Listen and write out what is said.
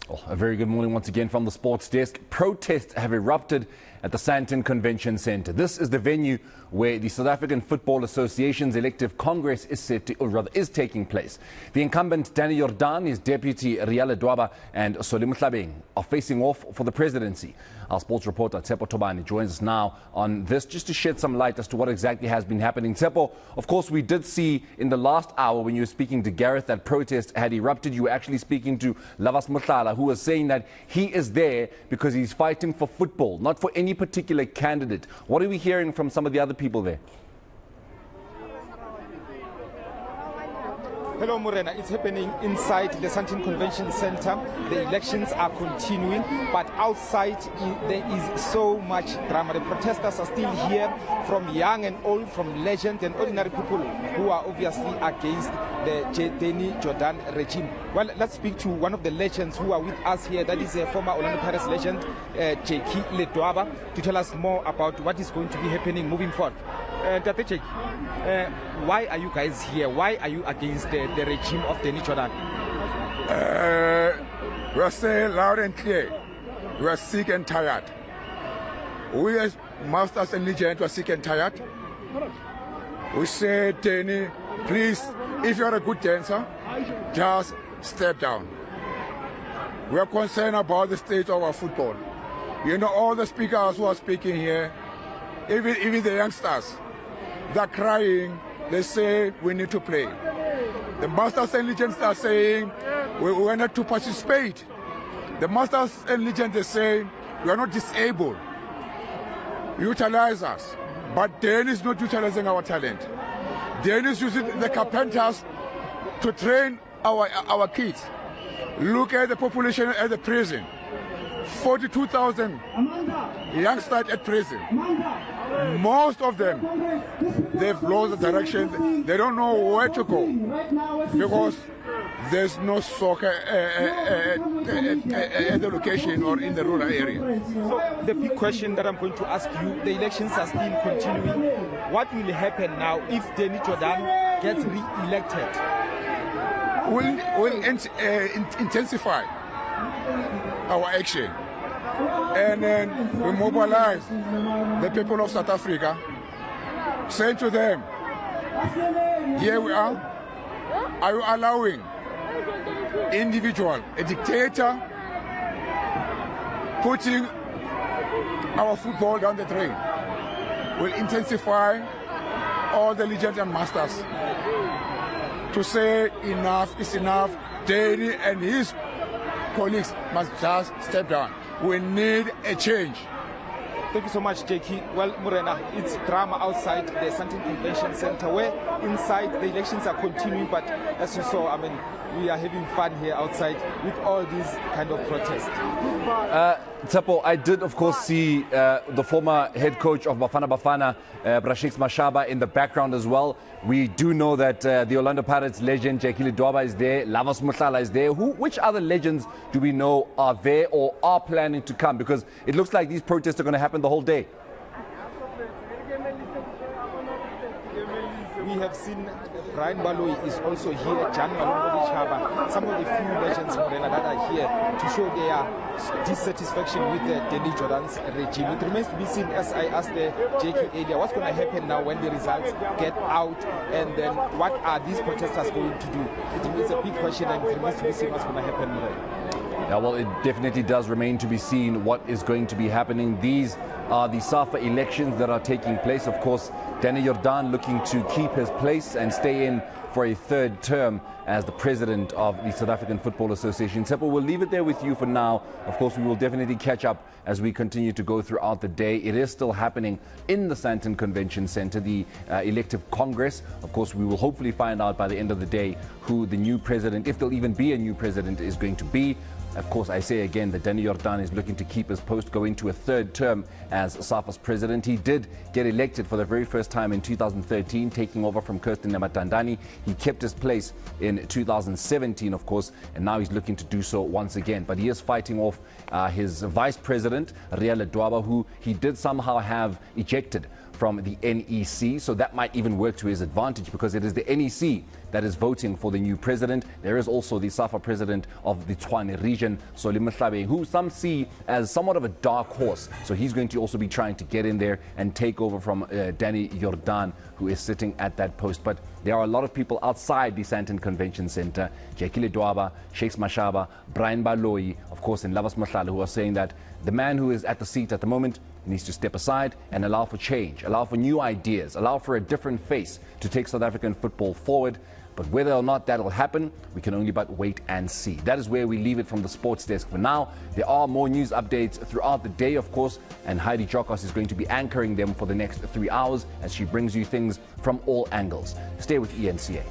Well, a very good morning once again from the sports desk. Protests have erupted at the Sandton Convention Centre. This is the venue where the South African Football Association's elective congress is taking place. The incumbent Danny Jordaan, his deputy Ledwaba and Mahlobeng are facing off for the presidency. Our sports reporter Tsepo Tobani joins us now on this just to shed some light as to what exactly has been happening. Tsepo, of course, we did see in the last hour when you were speaking to Gareth that protest had erupted. You were actually speaking to Lavas Muthala, who was saying that he is there because he's fighting for football, not for any particular candidate. What are we hearing from some of the other people there? Hello, Morena. It's happening inside the Sandton Convention Centre. The elections are continuing, but outside there is so much drama. The protesters are still here, from young and old, from legend and ordinary people who are obviously against the Danny Jordaan regime. Well, let's speak to one of the legends who are with us here. That is a former Orlando Pirates legend, Ledwaba, to tell us more about what is going to be happening moving forward. Tate, why are you guys here? Why are you against the regime of Danny Jordaan? We are saying loud and clear, we are sick and tired. We as masters and legends are sick and tired. We say, Danny, please, if you are a good dancer, just step down. We are concerned about the state of our football. You know, all the speakers who are speaking here, even the youngsters, they're crying. They say we need to play. The masters and legends are saying we are not to participate. The masters and legends, they say we are not disabled. Utilize us. But Danny is not utilizing our talent. Danny is using the carpenters to train our kids. Look at the population at the prison. 42,000 youngsters at prison. Most of them, they've lost the direction. They don't know where to go because there's no soccer at the location or in the rural area. So the big question that I'm going to ask you, the elections are still continuing. What will happen now if Danny Jordaan gets re-elected? We'll intensify our action, and then we mobilize the people of South Africa, say to them, here we are you allowing individual, a dictator, putting our football down the drain? We'll intensify all the legends and masters to say enough is enough. Danny and his colleagues must just step down. We need a change. Thank you so much, JK. Well, Morena, it's drama outside the Sandton Convention Centre, where inside the elections are continuing, but as you saw, I mean, we are having fun here outside with all these kind of protests. Tsepo, I did of course see the former head coach of Bafana Bafana, Brashix Mashaba, in the background as well. We do know that the Orlando Pirates legend Ledwaba is there, Lavas Muthala is there. Which other legends do we know are there or are planning to come? Because it looks like these protests are going to happen the whole day. We have seen Brian Baloyi is also here, Jan Malongo Chaba, some of the few legends, Morena, that are here to show their dissatisfaction with the Danny Jordaan's regime. It remains to be seen, as I asked the JK earlier, what's going to happen now when the results get out, and then what are these protesters going to do? It's a big question, and it remains to be seen what's going to happen, Morena. Yeah, well, it definitely does remain to be seen what is going to be happening. These are the SAFA elections that are taking place. Of course, Danny Jordaan looking to keep his place and stay in for a third term as the president of the South African Football Association. Tsepo, we'll leave it there with you for now. Of course, we will definitely catch up as we continue to go throughout the day. It is still happening in the Sandton Convention Centre, the elective congress. Of course, we will hopefully find out by the end of the day who the new president, if there'll even be a new president, is going to be. Of course, I say again that Danny Jordaan is looking to keep his post, go into a third term as SAFA's president. He did get elected for the very first time in 2013, taking over from Kirsten Namatandani. He kept his place in 2017, of course, and now he's looking to do so once again. But he is fighting off his vice president, Ledwaba, who he did somehow have ejected from the NEC. So that might even work to his advantage, because it is the NEC that is voting for the new president. There is also the SAFA president of the Tshwane region, Mahlobeng, who some see as somewhat of a dark horse. So he's going to also be trying to get in there and take over from Danny Jordaan, who is sitting at that post. But there are a lot of people outside the Sandton Convention Centre, Ledwaba, Shakes Mashaba, Brian Baloyi, of course, and Lavas Mahlala, who are saying that the man who is at the seat at the moment needs to step aside and allow for change, allow for new ideas, allow for a different face to take South African football forward. But whether or not that will happen, we can only but wait and see. That is where we leave it from the sports desk for now. There are more news updates throughout the day, of course, and Heidi Jokos is going to be anchoring them for the next 3 hours as she brings you things from all angles. Stay with ENCA.